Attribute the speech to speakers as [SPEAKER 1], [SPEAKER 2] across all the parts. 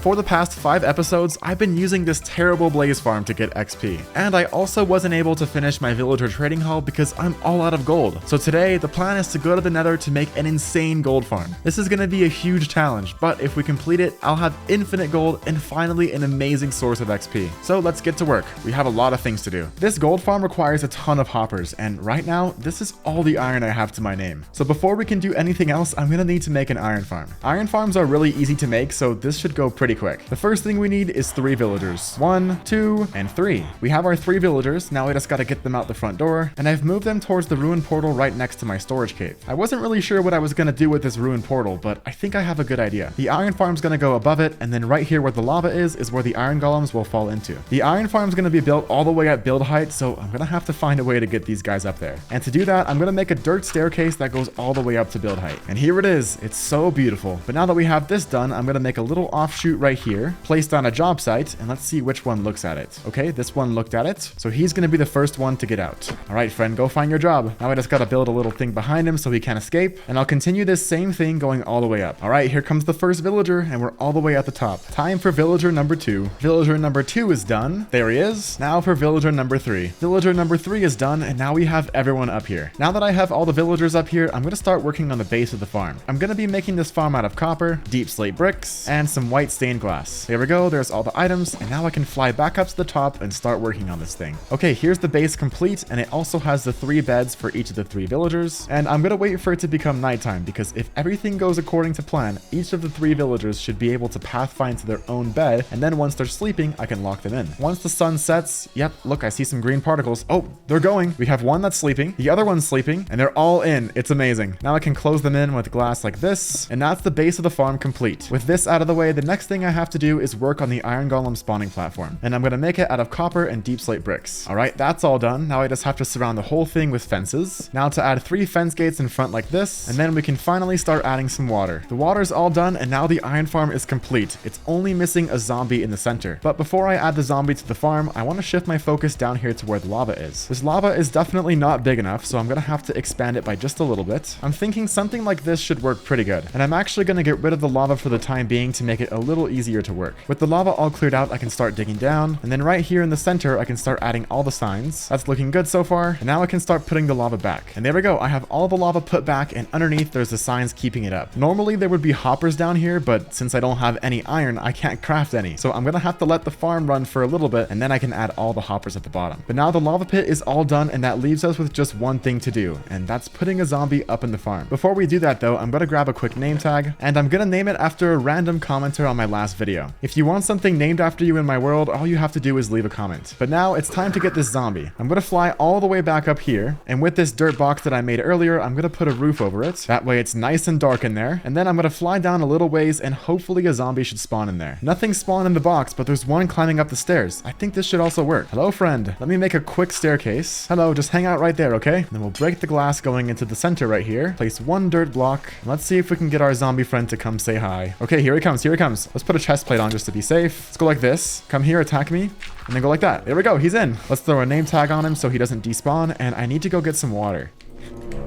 [SPEAKER 1] For the past 5 episodes, I've been using this terrible blaze farm to get XP, and I also wasn't able to finish my villager trading hall because I'm all out of gold. So today, the plan is to go to the nether to make an insane gold farm. This is going to be a huge challenge, but if we complete it, I'll have infinite gold and finally an amazing source of XP. So let's get to work. We have a lot of things to do. This gold farm requires a ton of hoppers, and right now, this is all the iron I have to my name. So before we can do anything else, I'm going to need to make an iron farm. Iron farms are really easy to make, so this should go pretty quick. The first thing we need is 3 villagers. 1, 2, and 3. We have our 3 villagers. Now I just gotta get them out the front door, and I've moved them towards the ruined portal right next to my storage cave. I wasn't really sure what I was gonna do with this ruined portal, but I think I have a good idea. The iron farm's gonna go above it, and then right here where the lava is where the iron golems will fall into. The iron farm's gonna be built all the way at build height, so I'm gonna have to find a way to get these guys up there. And to do that, I'm gonna make a dirt staircase that goes all the way up to build height. And here it is. It's so beautiful. But now that we have this done, I'm gonna make a little offshoot right here, placed on a job site, and let's see which one looks at it. Okay, this one looked at it, so he's gonna be the first one to get out. All right, friend, go find your job. Now I just gotta build a little thing behind him so he can't escape, and I'll continue this same thing going all the way up. All right, here comes the first villager, and we're all the way at the top. Time for villager number 2. Villager number 2 is done. There he is. Now for villager number 3. Villager number 3 is done, and now we have everyone up here. Now that I have all the villagers up here, I'm gonna start working on the base of the farm. I'm gonna be making this farm out of copper, deep slate bricks, and some white stained glass. There we go. There's all the items, and now I can fly back up to the top and start working on this thing. Okay, here's the base complete, and it also has the 3 beds for each of the 3 villagers, and I'm gonna wait for it to become nighttime, because if everything goes according to plan, each of the 3 villagers should be able to pathfind to their own bed, and then once they're sleeping, I can lock them in. Once the sun sets, yep, look, I see some green particles. Oh, they're going. We have one that's sleeping, the other one's sleeping, and they're all in. It's amazing. Now I can close them in with glass like this, and that's the base of the farm complete. With this out of the way, the next thing I have to do is work on the iron golem spawning platform, and I'm gonna make it out of copper and deep slate bricks. All right, that's all done. Now I just have to surround the whole thing with fences. Now to add 3 fence gates in front like this, and then we can finally start adding some water. The water's all done, and now the iron farm is complete. It's only missing a zombie in the center. But before I add the zombie to the farm, I want to shift my focus down here to where the lava is. This lava is definitely not big enough, so I'm gonna have to expand it by just a little bit. I'm thinking something like this should work pretty good, and I'm actually gonna get rid of the lava for the time being to make it a little easier to work. With the lava all cleared out, I can start digging down, and then right here in the center, I can start adding all the signs. That's looking good so far, and now I can start putting the lava back. And there we go. I have all the lava put back, and underneath there's the signs keeping it up. Normally there would be hoppers down here, but since I don't have any iron, I can't craft any. So I'm gonna have to let the farm run for a little bit, and then I can add all the hoppers at the bottom. But now the lava pit is all done, and that leaves us with just one thing to do, and that's putting a zombie up in the farm. Before we do that though, I'm gonna grab a quick name tag, and I'm gonna name it after a random commenter on my last video. If you want something named after you in my world, all you have to do is leave a comment. But now it's time to get this zombie. I'm gonna fly all the way back up here, and with this dirt box that I made earlier, I'm gonna put a roof over it. That way it's nice and dark in there, and then I'm gonna fly down a little ways, and hopefully a zombie should spawn in there. Nothing spawned in the box, but there's one climbing up the stairs. I think this should also work. Hello, friend. Let me make a quick staircase. Hello, just hang out right there, okay? And then we'll break the glass going into the center right here. Place 1 dirt block. Let's see if we can get our zombie friend to come say hi. Okay, here he comes. Here he comes. Let's put a chest plate on just to be safe. Let's go like this. Come here, attack me. And then go like that. There we go. He's in. Let's throw a name tag on him so he doesn't despawn. And I need to go get some water.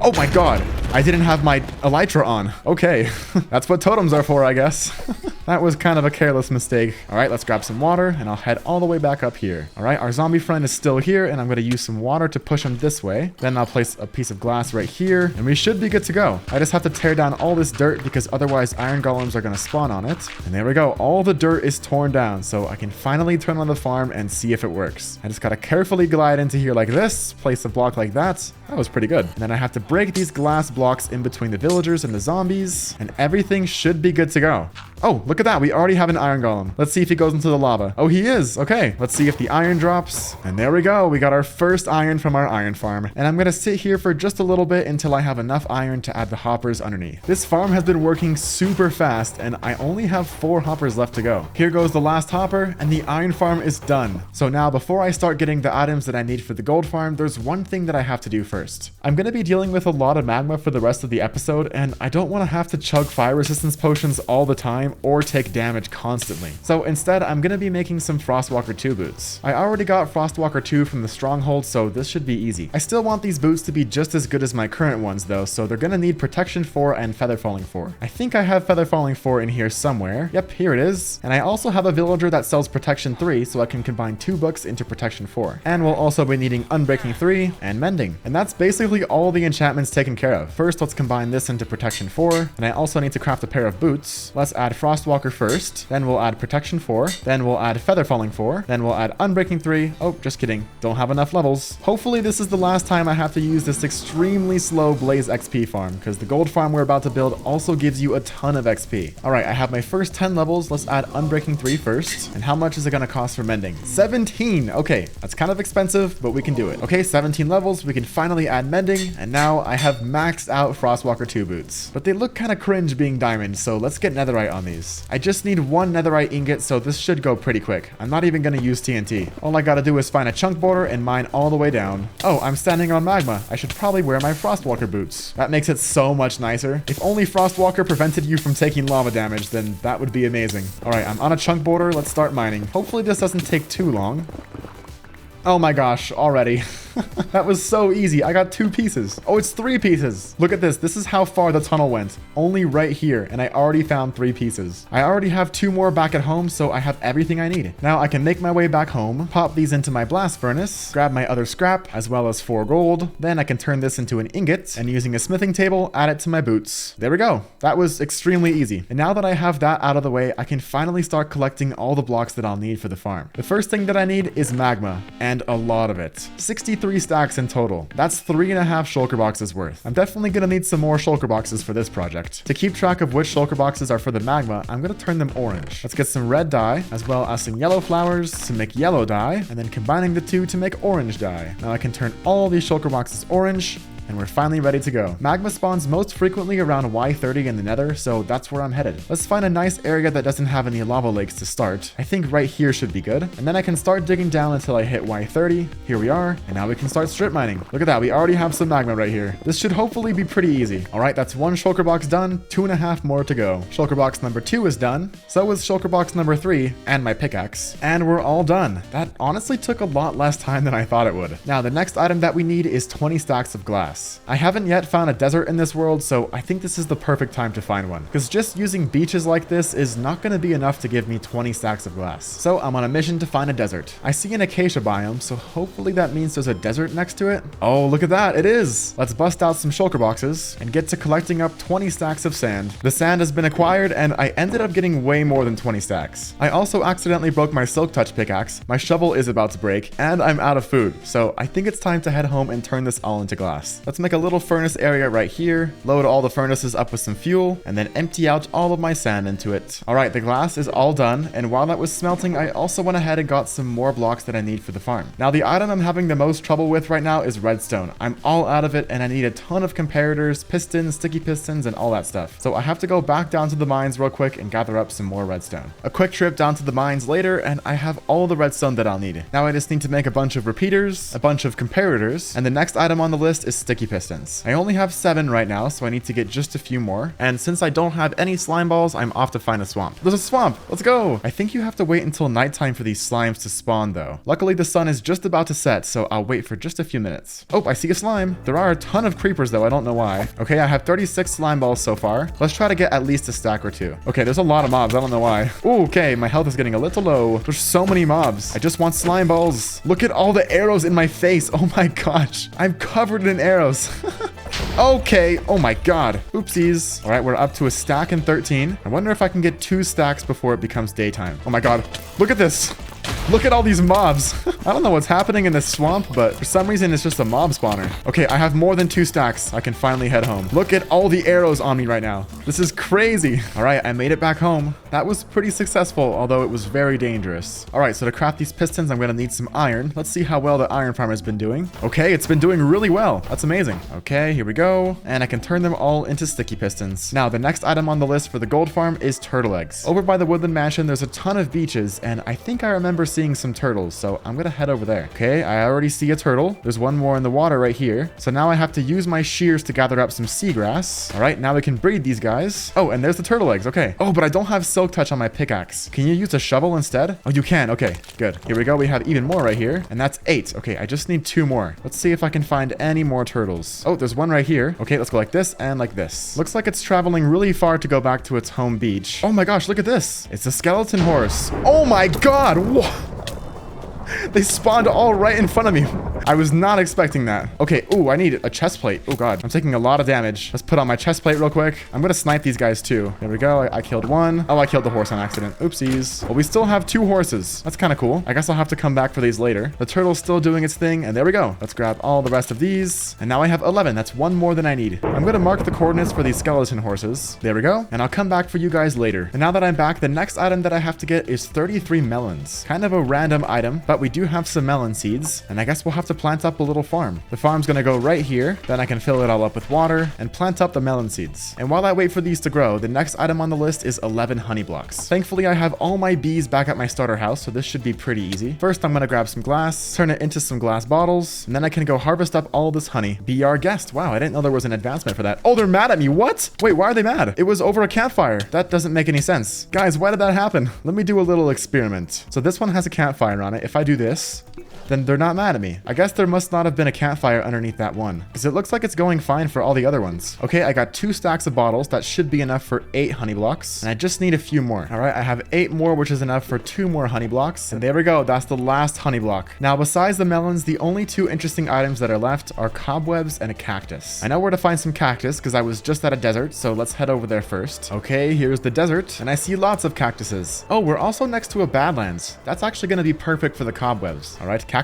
[SPEAKER 1] Oh my god, I didn't have my elytra on. Okay, that's what totems are for, I guess. That was kind of a careless mistake. All right, let's grab some water, and I'll head all the way back up here. All right, our zombie friend is still here, and I'm going to use some water to push him this way. Then I'll place a piece of glass right here, and we should be good to go. I just have to tear down all this dirt because otherwise iron golems are going to spawn on it. And there we go. All the dirt is torn down, so I can finally turn on the farm and see if it works. I just got to carefully glide into here like this, place a block like that. That was pretty good. And then I have to break these glass blocks in between the villagers and the zombies, and everything should be good to go. Oh, look at that. We already have an iron golem. Let's see if he goes into the lava. Oh, he is. Okay, let's see if the iron drops. And there we go. We got our first iron from our iron farm. And I'm going to sit here for just a little bit until I have enough iron to add the hoppers underneath. This farm has been working super fast, and I only have 4 hoppers left to go. Here goes the last hopper, and the iron farm is done. So now before I start getting the items that I need for the gold farm, there's one thing that I have to do first. I'm going to be dealing with a lot of magma for the rest of the episode, and I don't want to have to chug fire resistance potions all the time time or take damage constantly. So instead, I'm going to be making some Frostwalker 2 boots. I already got Frostwalker 2 from the stronghold, so this should be easy. I still want these boots to be just as good as my current ones though, so they're going to need Protection 4 and Feather Falling 4. I think I have Feather Falling 4 in here somewhere. Yep, here it is. And I also have a villager that sells Protection 3, so I can combine 2 books into Protection 4. And we'll also be needing Unbreaking 3 and Mending. And that's basically all the enchantments taken care of. First, let's combine this into Protection 4. And I also need to craft a pair of boots. Let's add Frostwalker first. Then we'll add Protection 4. Then we'll add Feather Falling 4. Then we'll add Unbreaking 3. Oh, just kidding. Don't have enough levels. Hopefully this is the last time I have to use this extremely slow Blaze XP farm, because the gold farm we're about to build also gives you a ton of XP. All right, I have my first 10 levels. Let's add Unbreaking 3 first. And how much is it going to cost for Mending? 17. Okay, that's kind of expensive, but we can do it. Okay, 17 levels. We can finally add Mending. And now I have maxed out Frostwalker 2 boots. But they look kind of cringe being diamond, so let's get netherite on these. I just need 1 netherite ingot, so this should go pretty quick. I'm not even going to use TNT. All I got to do is find a chunk border and mine all the way down. Oh, I'm standing on magma. I should probably wear my Frostwalker boots. That makes it so much nicer. If only Frostwalker prevented you from taking lava damage, then that would be amazing. All right, I'm on a chunk border. Let's start mining. Hopefully this doesn't take too long. Oh my gosh, already. That was so easy. I got 2 pieces. Oh, it's 3 pieces. Look at this. This is how far the tunnel went. Only right here, and I already found 3 pieces. I already have 2 more back at home, so I have everything I need. Now I can make my way back home, pop these into my blast furnace, grab my other scrap, as well as 4 gold. Then I can turn this into an ingot, and using a smithing table, add it to my boots. There we go. That was extremely easy. And now that I have that out of the way, I can finally start collecting all the blocks that I'll need for the farm. The first thing that I need is magma, and a lot of it. 63 stacks in total. That's 3.5 shulker boxes worth. I'm definitely gonna need some more shulker boxes for this project. To keep track of which shulker boxes are for the magma, I'm gonna turn them orange. Let's get some red dye, as well as some yellow flowers to make yellow dye, and then combining the 2 to make orange dye. Now I can turn all these shulker boxes orange, and we're finally ready to go. Magma spawns most frequently around Y30 in the nether, so that's where I'm headed. Let's find a nice area that doesn't have any lava lakes to start. I think right here should be good. And then I can start digging down until I hit Y30. Here we are. And now we can start strip mining. Look at that. We already have some magma right here. This should hopefully be pretty easy. All right, that's 1 shulker box done. 2.5 more to go. Shulker box number 2 is done. So is shulker box number 3 and my pickaxe. And we're all done. That honestly took a lot less time than I thought it would. Now, the next item that we need is 20 stacks of glass. I haven't yet found a desert in this world, so I think this is the perfect time to find one, because just using beaches like this is not going to be enough to give me 20 stacks of glass. So I'm on a mission to find a desert. I see an acacia biome, so hopefully that means there's a desert next to it. Oh, look at that. It is. Let's bust out some shulker boxes and get to collecting up 20 stacks of sand. The sand has been acquired, and I ended up getting way more than 20 stacks. I also accidentally broke my silk touch pickaxe. My shovel is about to break, and I'm out of food. So I think it's time to head home and turn this all into glass. Let's make a little furnace area right here, load all the furnaces up with some fuel, and then empty out all of my sand into it. All right, the glass is all done, and while that was smelting, I also went ahead and got some more blocks that I need for the farm. Now, the item I'm having the most trouble with right now is redstone. I'm all out of it, and I need a ton of comparators, pistons, sticky pistons, and all that stuff. So I have to go back down to the mines real quick and gather up some more redstone. A quick trip down to the mines later, and I have all the redstone that I'll need. Now I just need to make a bunch of repeaters, a bunch of comparators, and the next item on the list is sticky pistons. I only have 7 right now, so I need to get just a few more. And since I don't have any slime balls, I'm off to find a swamp. There's a swamp! Let's go! I think you have to wait until nighttime for these slimes to spawn, though. Luckily, the sun is just about to set, so I'll wait for just a few minutes. Oh, I see a slime. There are a ton of creepers, though. I don't know why. Okay, I have 36 slime balls so far. Let's try to get at least a stack or 2. Okay, there's a lot of mobs. I don't know why. Ooh, okay, my health is getting a little low. There's so many mobs. I just want slime balls. Look at all the arrows in my face. Oh my gosh. I'm covered in arrows. Okay. Oh my god. Oopsies. All right, we're up to a stack and 13. I wonder if I can get 2 stacks before it becomes daytime. Oh my god. Look at this. Look at all these mobs. I don't know what's happening in this swamp, but for some reason it's just a mob spawner. Okay, I have more than 2 stacks. I can finally head home. Look at all the arrows on me right now. This is crazy. All right, I made it back home. That was pretty successful, although it was very dangerous. All right, so to craft these pistons, I'm going to need some iron. Let's see how well the iron farm has been doing. Okay, it's been doing really well. That's amazing. Okay, here we go. And I can turn them all into sticky pistons. Now, the next item on the list for the gold farm is turtle eggs. Over by the woodland mansion, there's a ton of beaches, and I think I remember seeing seeing some turtles, so I'm gonna head over there. Okay, I already see a turtle. There's one more in the water right here. So now I have to use my shears to gather up some seagrass. All right, now we can breed these guys. Oh, and there's the turtle eggs. Okay. Oh, but I don't have silk touch on my pickaxe. Can you use a shovel instead? Oh, you can. Okay, good. Here we go. We have even more right here, and that's 8. Okay, I just need 2 more. Let's see if I can find any more turtles. Oh, there's one right here. Okay, let's go like this and like this. Looks like it's traveling really far to go back to its home beach. Oh my gosh, look at this. It's a skeleton horse. Oh my god. They spawned all right in front of me. I was not expecting that. Okay, ooh, I need a chest plate. Oh god, I'm taking a lot of damage. Let's put on my chest plate real quick. I'm gonna snipe these guys too. There we go. I killed one. Oh, I killed the horse on accident. Oopsies. Well, we still have 2 horses. That's kind of cool. I guess I'll have to come back for these later. The turtle's still doing its thing, and there we go. Let's grab all the rest of these. And now I have 11. That's 1 more than I need. I'm gonna mark the coordinates for these skeleton horses. There we go. And I'll come back for you guys later. And now that I'm back, the next item that I have to get is 33 melons. Kind of a random item, but we do have some melon seeds, and I guess we'll have to plant up a little farm. The farm's gonna go right here, then I can fill it all up with water and plant up the melon seeds. And while I wait for these to grow, the next item on the list is 11 honey blocks. Thankfully, I have all my bees back at my starter house, so this should be pretty easy. First, I'm gonna grab some glass, turn it into some glass bottles, and then I can go harvest up all this honey. Be our guest. Wow, I didn't know there was an advancement for that. Oh, they're mad at me. What? Wait, why are they mad? It was over a campfire. That doesn't make any sense. Guys, why did that happen? Let me do a little experiment. So this one has a campfire on it. If I do this, then they're not mad at me. I guess there must not have been a campfire underneath that one, because it looks like it's going fine for all the other ones. Okay, I got 2 stacks of bottles. That should be enough for 8 honey blocks, and I just need a few more. All right, I have 8 more, which is enough for 2 more honey blocks, and there we go. That's the last honey block. Now, besides the melons, the only 2 interesting items that are left are cobwebs and a cactus. I know where to find some cactus, because I was just at a desert, so let's head over there first. Okay, here's the desert, and I see lots of cactuses. Oh, we're also next to a badlands. That's actually going to be perfect for the cobwebs. All right, cactus.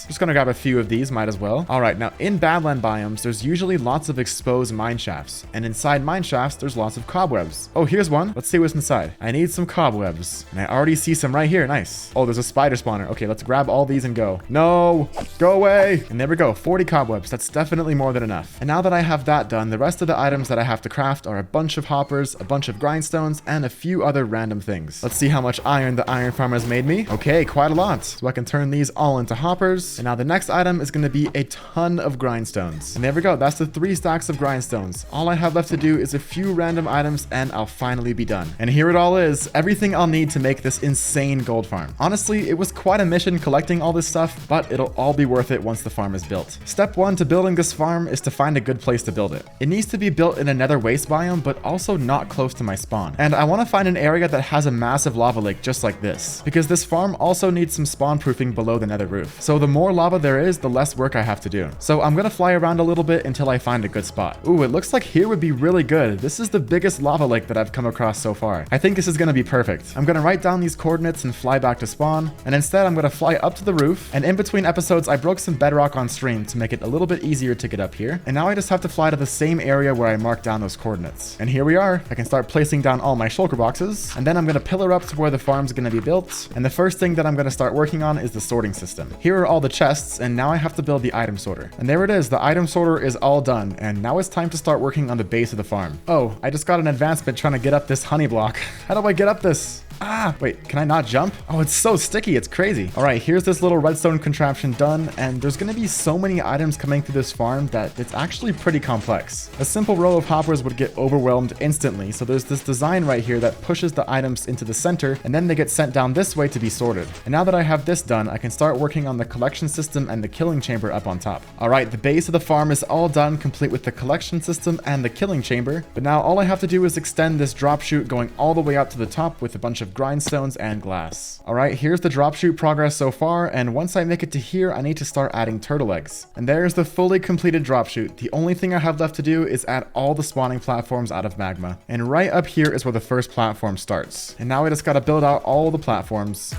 [SPEAKER 1] Just gonna grab a few of these, might as well. All right, now in badland biomes, there's usually lots of exposed mine shafts, and inside mine shafts, there's lots of cobwebs. Oh, here's one. Let's see what's inside. I need some cobwebs, and I already see some right here. Nice. Oh, there's a spider spawner. Okay, let's grab all these and go. No, go away. And there we go, 40 cobwebs. That's definitely more than enough. And now that I have that done, the rest of the items that I have to craft are a bunch of hoppers, a bunch of grindstones, and a few other random things. Let's see how much iron the iron farmer's made me. Okay, quite a lot. So I can turn these all into hoppers. And now the next item is going to be a ton of grindstones. And there we go. That's the 3 stacks of grindstones. All I have left to do is a few random items and I'll finally be done. And here it all is. Everything I'll need to make this insane gold farm. Honestly, it was quite a mission collecting all this stuff, but it'll all be worth it once the farm is built. Step 1 to building this farm is to find a good place to build it. It needs to be built in a nether waste biome, but also not close to my spawn. And I want to find an area that has a massive lava lake just like this, because this farm also needs some spawn proofing below the nether roof. So the more lava there is, the less work I have to do. So I'm gonna fly around a little bit until I find a good spot. Ooh, it looks like here would be really good. This is the biggest lava lake that I've come across so far. I think this is gonna be perfect. I'm gonna write down these coordinates and fly back to spawn, and instead I'm gonna fly up to the roof, and in between episodes I broke some bedrock on stream to make it a little bit easier to get up here, and now I just have to fly to the same area where I marked down those coordinates. And here we are. I can start placing down all my shulker boxes, and then I'm gonna pillar up to where the farm's gonna be built, and the first thing that I'm gonna start working on is the sorting system. Here are all the chests, and now I have to build the item sorter. And there it is, the item sorter is all done, and now it's time to start working on the base of the farm. Oh, I just got an advancement trying to get up this honey block. How do I get up this? Ah, wait, can I not jump? Oh, it's so sticky, it's crazy. All right, here's this little redstone contraption done, and there's gonna be so many items coming through this farm that it's actually pretty complex. A simple row of hoppers would get overwhelmed instantly, so there's this design right here that pushes the items into the center, and then they get sent down this way to be sorted. And now that I have this done, I can start working on the collection system and the killing chamber up on top. All right, the base of the farm is all done, complete with the collection system and the killing chamber, but now all I have to do is extend this drop chute going all the way up to the top with a bunch of grindstones and glass. All right, here's the drop chute progress so far, and once I make it to here, I need to start adding turtle eggs. And there's the fully completed drop chute. The only thing I have left to do is add all the spawning platforms out of magma. And right up here is where the first platform starts. And now I just gotta build out all the platforms.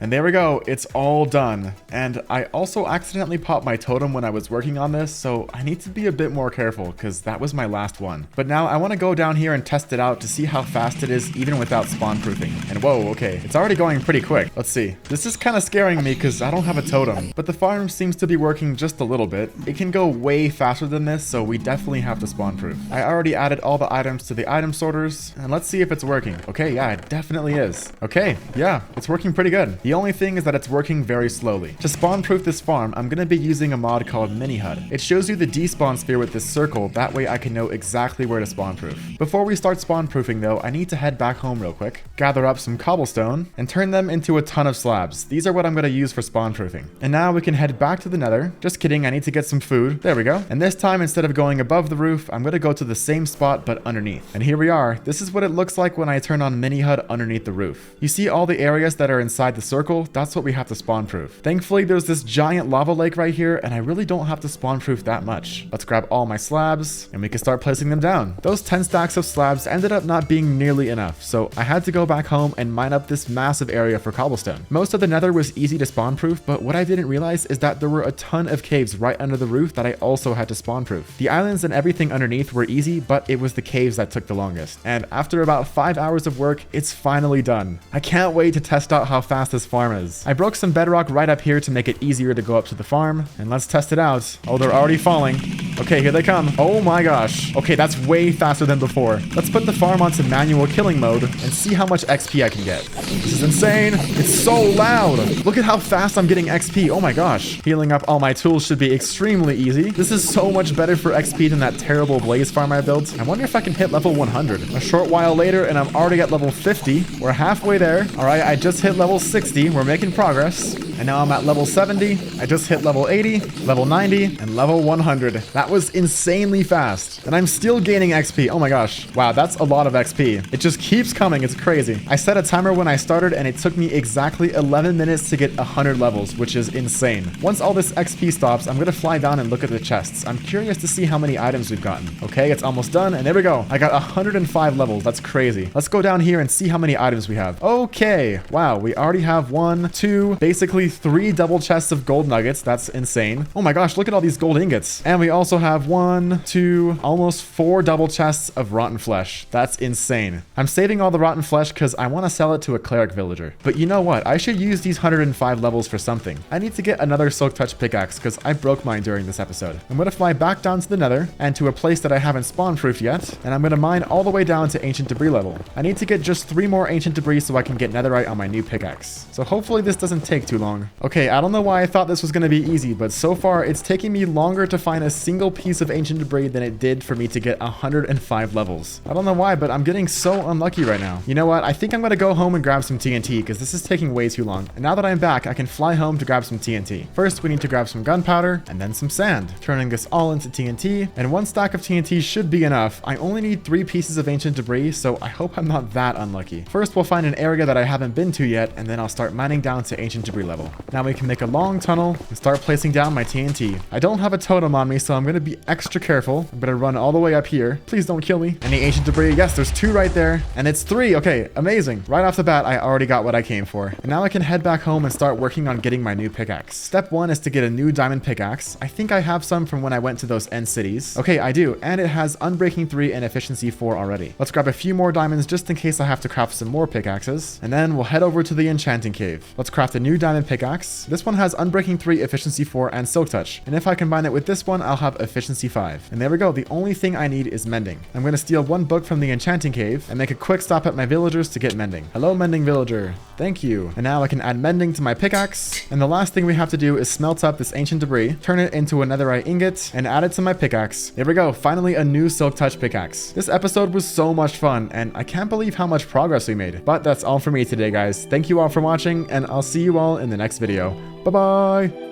[SPEAKER 1] And there we go, it's all done. And I also accidentally popped my totem when I was working on this, so I need to be a bit more careful because that was my last one. But now I want to go down here and test it out to see how fast it is even without spawn proofing. And whoa, okay, it's already going pretty quick. Let's see. This is kind of scaring me because I don't have a totem, but the farm seems to be working just a little bit. It can go way faster than this, so we definitely have to spawn proof. I already added all the items to the item sorters, and let's see if it's working. Okay, yeah, it definitely is. Okay, yeah, it's working pretty good. The only thing is that it's working very slowly. To spawn proof this farm, I'm going to be using a mod called Mini HUD. It shows you the despawn sphere with this circle, that way I can know exactly where to spawn proof. Before we start spawn proofing though, I need to head back home real quick, gather up some cobblestone, and turn them into a ton of slabs. These are what I'm going to use for spawn proofing. And now we can head back to the nether. Just kidding, I need to get some food. There we go. And this time, instead of going above the roof, I'm going to go to the same spot but underneath. And here we are. This is what it looks like when I turn on Mini HUD underneath the roof. You see all the areas that are inside the circle? That's what we have to spawn proof. Thankfully, there's this giant lava lake right here, and I really don't have to spawn proof that much. Let's grab all my slabs, and we can start placing them down. Those 10 stacks of slabs ended up not being nearly enough, so I had to go back home and mine up this massive area for cobblestone. Most of the nether was easy to spawn proof, but what I didn't realize is that there were a ton of caves right under the roof that I also had to spawn proof. The islands and everything underneath were easy, but it was the caves that took the longest. And after about 5 hours of work, it's finally done. I can't wait to test out how fast this farm is. I broke some bedrock right up here to make it easier to go up to the farm, and let's test it out. Oh, they're already falling. Okay, here they come. Oh my gosh. Okay, that's way faster than before. Let's put the farm onto manual killing mode and see how much XP I can get. This is insane. It's so loud. Look at how fast I'm getting XP. Oh my gosh. Healing up all my tools should be extremely easy. This is so much better for XP than that terrible blaze farm I built. I wonder if I can hit level 100. A short while later and I'm already at level 50. We're halfway there. All right, I just hit level 60. We're making progress. And now I'm at level 70. I just hit level 80, level 90, and level 100. That was insanely fast. And I'm still gaining XP. Oh my gosh. Wow, that's a lot of XP. It just keeps coming. It's crazy. I set a timer when I started and it took me exactly 11 minutes to get 100 levels, which is insane. Once all this XP stops, I'm gonna fly down and look at the chests. I'm curious to see how many items we've gotten. Okay, it's almost done, and there we go. I got 105 levels. That's crazy. Let's go down here and see how many items we have. Okay, wow, we already have 1, 2, basically 3 double chests of gold nuggets. That's insane. Oh my gosh, look at all these gold ingots. And we also have 1, 2, almost 4 double chests of rotten flesh. That's insane. I'm saving all the rotten flesh because I want to sell it to a cleric villager. But you know what? I should use these 105 levels for something. I need to get another silk touch pickaxe because I broke mine during this episode. I'm going to fly back down to the nether and to a place that I haven't spawn proofed yet. And I'm going to mine all the way down to ancient debris level. I need to get just 3 more ancient debris so I can get netherite on my new pickaxe. So hopefully this doesn't take too long. Okay, I don't know why I thought this was going to be easy, but so far it's taking me longer to find a single piece of ancient debris than it did for me to get 105 levels. I don't know why, but I'm getting so unlucky right now. You know what? I think I'm going to go home and grab some TNT because this is taking way too long. And now that I'm back, I can fly home to grab some TNT. First, we need to grab some gunpowder and then some sand, turning this all into TNT. And 1 stack of TNT should be enough. I only need 3 pieces of ancient debris, so I hope I'm not that unlucky. First, we'll find an area that I haven't been to yet, and then I'll start mining down to ancient debris level. Now we can make a long tunnel and start placing down my TNT. I don't have a totem on me, so I'm going to be extra careful. I'm going to run all the way up here. Please don't kill me. Any ancient debris? Yes, there's 2 right there. And it's 3. Okay, amazing. Right off the bat, I already got what I came for. And now I can head back home and start working on getting my new pickaxe. Step 1 is to get a new diamond pickaxe. I think I have some from when I went to those end cities. Okay, I do. And it has Unbreaking 3 and Efficiency 4 already. Let's grab a few more diamonds just in case I have to craft some more pickaxes. And then we'll head over to the enchanting cave. Let's craft a new diamond pickaxe. This one has Unbreaking 3, Efficiency 4, and Silk Touch. And if I combine it with this one, I'll have Efficiency 5. And there we go. The only thing I need is mending. I'm going to steal 1 book from the enchanting cave and make a quick stop at my villagers to get mending. Hello, mending villager. Thank you. And now I can add mending to my pickaxe. And the last thing we have to do is smelt up this ancient debris, turn it into a netherite ingot, and add it to my pickaxe. There we go. Finally, a new Silk Touch pickaxe. This episode was so much fun, and I can't believe how much progress we made. But that's all for me today, guys. Thank you all for watching, and I'll see you all in the next video. Bye-bye!